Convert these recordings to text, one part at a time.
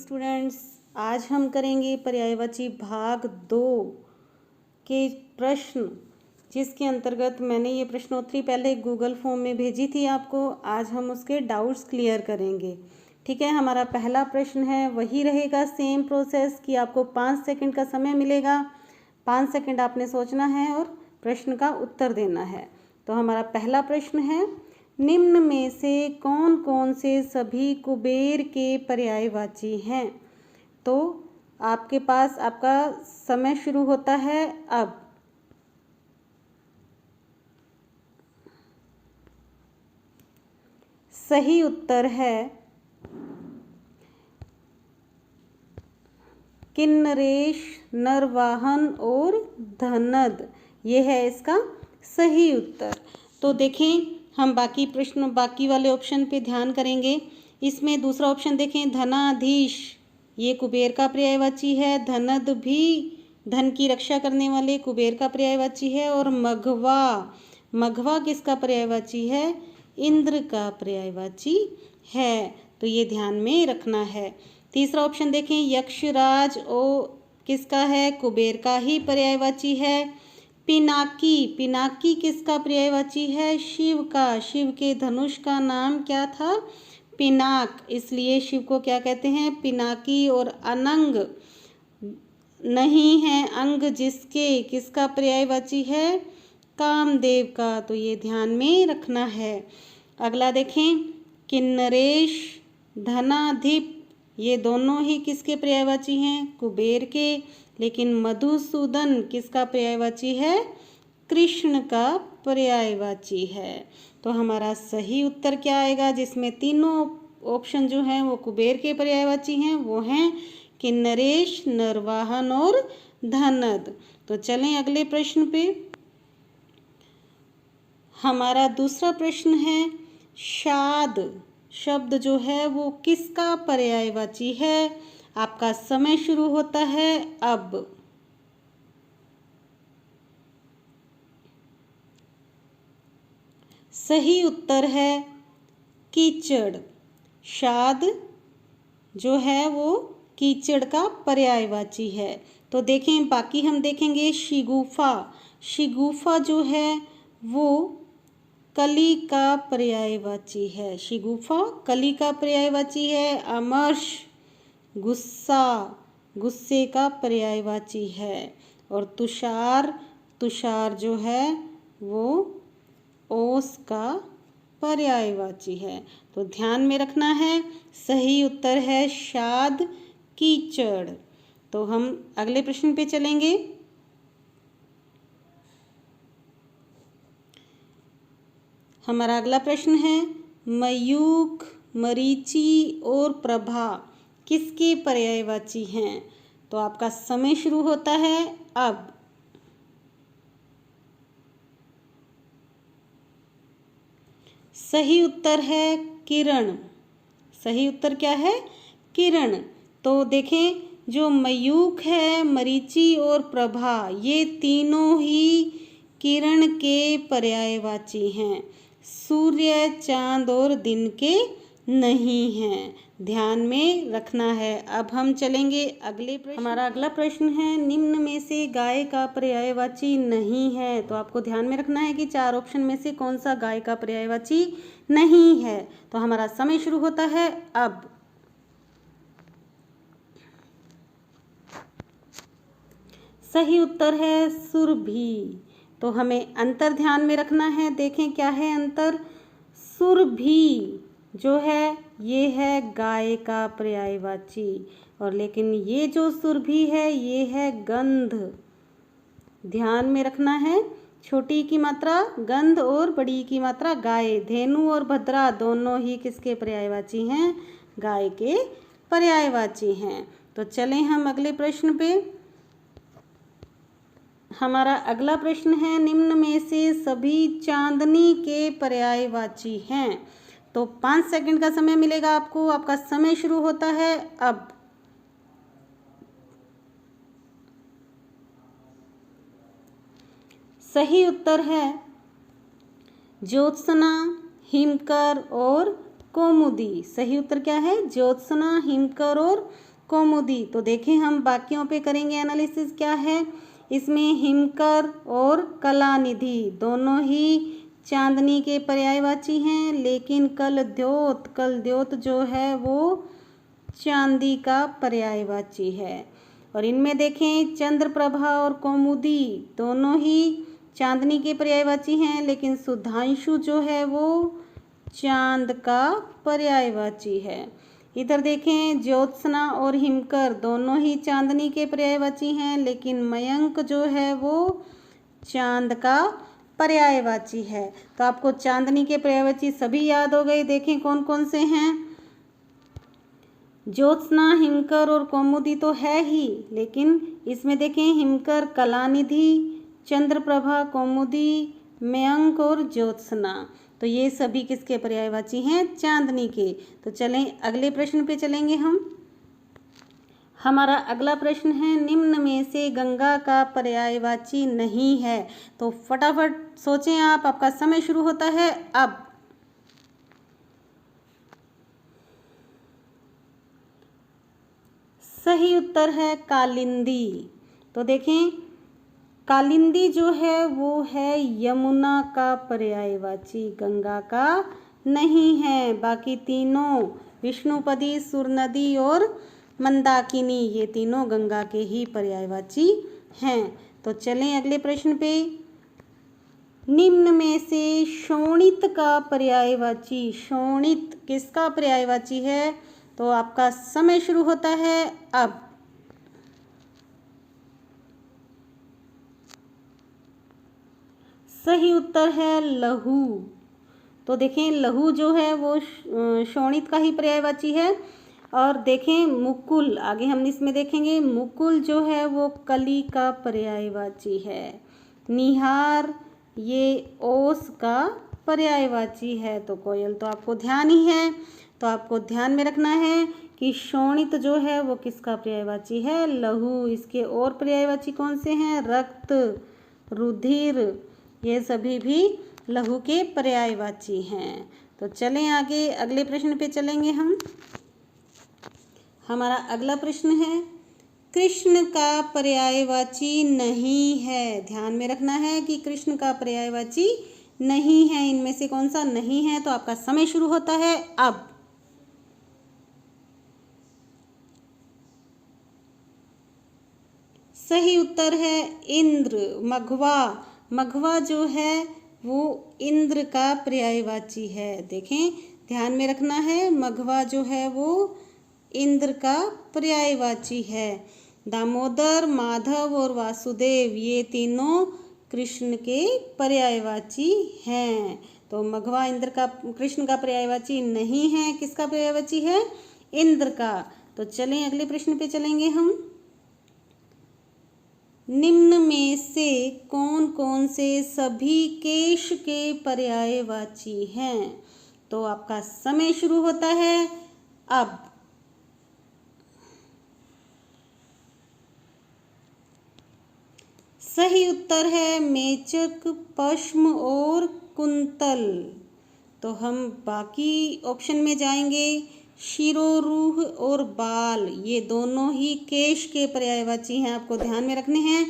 Students, आज हम करेंगे पर्यायवाची भाग 2 के प्रश्न, जिसके अंतर्गत मैंने ये प्रश्नोत्तरी पहले गूगल फॉर्म में भेजी थी आपको। आज हम उसके डाउट्स क्लियर करेंगे। ठीक है, हमारा पहला प्रश्न है, वही रहेगा सेम प्रोसेस कि आपको 5 सेकंड का समय मिलेगा। 5 सेकंड आपने सोचना है और प्रश्न का उत्तर देना है। तो हमारा पहला प्रश्न है, निम्न में से कौन कौन से सभी कुबेर के पर्यायवाची हैं। तो आपके पास आपका समय शुरू होता है अब। सही उत्तर है किन्नरेश, नरवाहन और धनद। ये है इसका सही उत्तर। तो देखें, हम बाकी वाले ऑप्शन पे ध्यान करेंगे। इसमें दूसरा ऑप्शन देखें, धनाधीश, ये कुबेर का पर्यायवाची है। धनद भी धन की रक्षा करने वाले कुबेर का पर्यायवाची है। और मघवा किसका पर्यायवाची है? इंद्र का पर्यायवाची है। तो ये ध्यान में रखना है। तीसरा ऑप्शन देखें, यक्षराज किसका है? कुबेर का ही पर्यायवाची है। पिनाकी किसका पर्यायवाची है? शिव का। शिव के धनुष का नाम क्या था? पिनाक। इसलिए शिव को क्या कहते हैं? पिनाकी। और अनंग नहीं है अंग जिसके, किसका पर्यायवाची है? कामदेव का। तो ये ध्यान में रखना है। अगला देखें, किन्नरेश, धनाधिप, ये दोनों ही किसके पर्यायवाची हैं? कुबेर के। लेकिन मधुसूदन किसका पर्यायवाची है? कृष्ण का पर्यायवाची है। तो हमारा सही उत्तर क्या आएगा? जिसमें तीनों ऑप्शन जो हैं वो कुबेर के पर्यायवाची हैं, वो हैं किन्नरेश, नरवाहन और धनद। तो चलें अगले प्रश्न पे। हमारा दूसरा प्रश्न है, शाद शब्द जो है वो किसका पर्यायवाची है? आपका समय शुरू होता है अब। सही उत्तर है कीचड़। शाद जो है वो कीचड़ का पर्यायवाची है। तो देखें, बाकी हम देखेंगे। शिगुफा जो है वो कली का पर्यायवाची है। शिगुफा कली का पर्यायवाची है। अमर्ष गुस्से का पर्यायवाची है। और तुषार जो है वो ओस का पर्यायवाची है। तो ध्यान में रखना है, सही उत्तर है शाद, कीचड़। तो हम अगले प्रश्न पे चलेंगे। हमारा अगला प्रश्न है, मयूख, मरीचि और प्रभा किसके पर्यायवाची हैं? तो आपका समय शुरू होता है अब। सही उत्तर है किरण। सही उत्तर क्या है? किरण। तो देखें, जो मयूख है, मरीचि और प्रभा, ये तीनों ही किरण के पर्यायवाची हैं। सूर्य, चांद और दिन के नहीं हैं। ध्यान में रखना है। अब हम चलेंगे अगले प्रश्न। हमारा अगला प्रश्न है, निम्न में से गाय का पर्यायवाची नहीं है। तो आपको ध्यान में रखना है कि 4 ऑप्शन में से कौन सा गाय का पर्यायवाची नहीं है। तो हमारा समय शुरू होता है अब। सही उत्तर है सुरभि। तो हमें अंतर ध्यान में रखना है। देखें क्या है अंतर। सुरभि जो है ये है गाय का पर्यायवाची, और लेकिन ये जो सुरभि है ये है गंध। ध्यान में रखना है, छोटी की मात्रा गंध और बड़ी की मात्रा गाय। धेनु और भद्रा दोनों ही किसके पर्यायवाची हैं? गाय के पर्यायवाची हैं। तो चलें हम अगले प्रश्न पे। हमारा अगला प्रश्न है, निम्न में से सभी चांदनी के पर्यायवाची हैं। तो 5 सेकंड का समय मिलेगा आपको। आपका समय शुरू होता है अब। सही उत्तर है ज्योत्सना, हिमकर और कौमुदी। सही उत्तर क्या है? ज्योत्सना, हिमकर और कौमुदी। तो देखें हम वाक्यों पे करेंगे एनालिसिस क्या है। इसमें हिमकर और कलानिधि दोनों ही चांदनी के पर्यायवाची हैं, लेकिन कलद्योत जो है वो चांदी का पर्यायवाची है। और इनमें देखें चंद्रप्रभा और कौमुदी दोनों ही चांदनी के पर्यायवाची हैं, लेकिन सुधांशु जो है वो चांद का पर्यायवाची है। इधर देखें ज्योत्सना और हिमकर दोनों ही चांदनी के पर्यायवाची हैं, लेकिन मयंक जो है वो चांद का पर्यायवाची है। तो आपको चांदनी के पर्यायवाची सभी याद हो गए। देखें कौन कौन से हैं। ज्योत्सना, हिमकर और कौमुदी तो है ही, लेकिन इसमें देखें हिमकर कलानिधि, चंद्रप्रभा, कौमुदी, मयंक और ज्योत्सना, तो ये सभी किसके पर्यायवाची हैं? चांदनी के। तो चलें अगले प्रश्न पे चलेंगे हम। हमारा अगला प्रश्न है निम्न में से गंगा का पर्यायवाची नहीं है। तो फटाफट सोचें आप, आपका समय शुरू होता है अब। सही उत्तर है कालिंदी। तो देखें कालिंदी जो है वो है यमुना का पर्यायवाची, गंगा का नहीं है। बाकी तीनों विष्णुपदी, सुरनदी और मंदाकिनी ये तीनों गंगा के ही पर्यायवाची हैं। तो चलें अगले प्रश्न पे। निम्न में से शोणित का पर्यायवाची, शोणित किसका पर्यायवाची है? तो आपका समय शुरू होता है अब। सही उत्तर है लहू। तो देखें लहू जो है वो शोणित का ही पर्यायवाची है। और देखें मुकुल, आगे हम इसमें देखेंगे, मुकुल जो है वो कली का पर्यायवाची है। निहार ये ओस का पर्यायवाची है। तो कोयल तो आपको ध्यान ही है, तो आपको ध्यान में रखना है कि शोणित जो है वो किसका पर्यायवाची है? लहू। इसके और पर्यायवाची कौन से हैं? रक्त, रुधिर, ये सभी भी लहू के पर्यायवाची हैं। तो चलें आगे अगले प्रश्न पे चलेंगे हम। हमारा अगला प्रश्न है कृष्ण का पर्यायवाची नहीं है। ध्यान में रखना है कि कृष्ण का पर्यायवाची नहीं है। इनमें से कौन सा नहीं है? तो आपका समय शुरू होता है अब। सही उत्तर है इंद्र, मघवा। मघवा जो है वो इंद्र का पर्यायवाची है। देखें ध्यान में रखना है, मघवा जो है वो इंद्र का पर्यायवाची है। दामोदर, माधव और वासुदेव ये तीनों कृष्ण के पर्यायवाची हैं। तो मघवा इंद्र का, कृष्ण का पर्यायवाची नहीं है। किसका पर्यायवाची है? इंद्र का। तो चलें अगले प्रश्न पे चलेंगे हम। निम्न में से कौन कौन से सभी केश के पर्यायवाची हैं? तो आपका समय शुरू होता है अब। सही उत्तर है मेचक, पश्म और कुंतल। तो हम बाकी ऑप्शन में जाएंगे। शिरोरूह और बाल ये दोनों ही केश के पर्यायवाची हैं। आपको ध्यान में रखने हैं।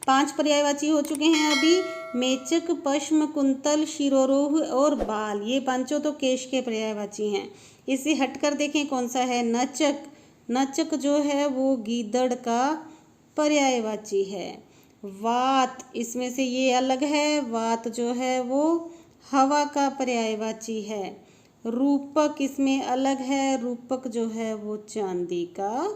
5 पर्यायवाची हो चुके हैं अभी। मेचक, पश्म, कुंतल, शिरोरूह और बाल ये पांचों तो केश के पर्यायवाची हैं। इसे हटकर देखें कौन सा है? नचक। नचक जो है वो गीदड़ का पर्यायवाची है। वात, इसमें से ये अलग है। वात जो है वो हवा का पर्यायवाची है। रूपक इसमें अलग है। रूपक जो है वो चांदी का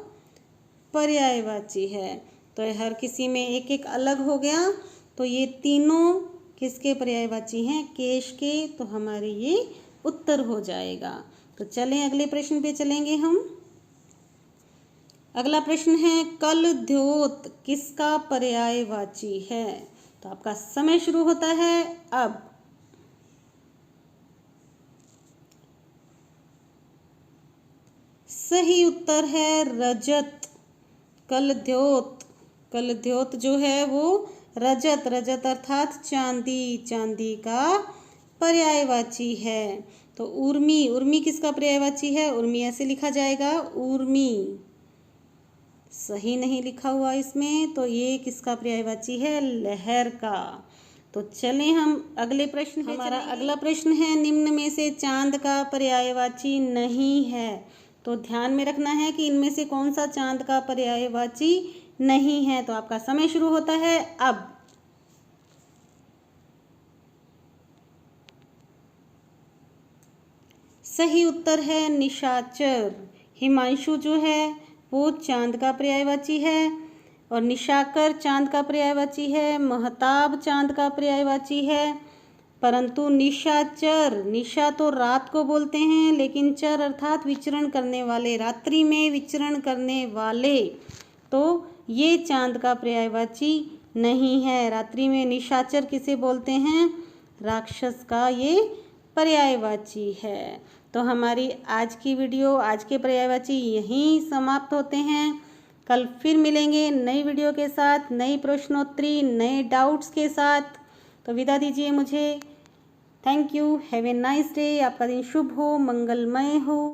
पर्यायवाची है। तो हर किसी में एक एक अलग हो गया। तो ये तीनों किसके पर्यायवाची हैं? केश के। तो हमारे ये उत्तर हो जाएगा। तो चलें अगले प्रश्न पे चलेंगे हम। अगला प्रश्न है कलद्योत किसका पर्यायवाची है? तो आपका समय शुरू होता है अब। सही उत्तर है रजत, कलद्योत। कलद्योत जो है वो रजत, रजत अर्थात चांदी, चांदी का पर्यायवाची है। तो उर्मी, उर्मी किसका पर्यायवाची है? उर्मी ऐसे लिखा जाएगा, उर्मी। सही नहीं लिखा हुआ इसमें, तो ये किसका पर्यायवाची है? लहर का। तो चलें हम अगले प्रश्न है। हमारा अगला प्रश्न है, निम्न में से चांद का पर्यायवाची नहीं है। तो ध्यान में रखना है कि इनमें से कौन सा चांद का पर्यायवाची नहीं है। तो आपका समय शुरू होता है अब। सही उत्तर है निशाचर। हिमांशु जो है वो चांद का पर्यायवाची है, और निशाकर चांद का पर्यायवाची है, महताब चांद का पर्यायवाची है, परंतु निशाचर, निशा तो रात को बोलते हैं, लेकिन चर अर्थात विचरण करने वाले, रात्रि में विचरण करने वाले, तो ये चांद का पर्यायवाची नहीं है। रात्रि में निशाचर किसे बोलते हैं? राक्षस का ये पर्यायवाची है। तो हमारी आज की वीडियो, आज के पर्यायवाची यहीं समाप्त होते हैं। कल फिर मिलेंगे नई वीडियो के साथ, नई प्रश्नोत्तरी, नए डाउट्स के साथ। तो विदा दीजिए मुझे। Thank you. Have a nice day. आपका दिन शुभ हो, मंगलमय हो।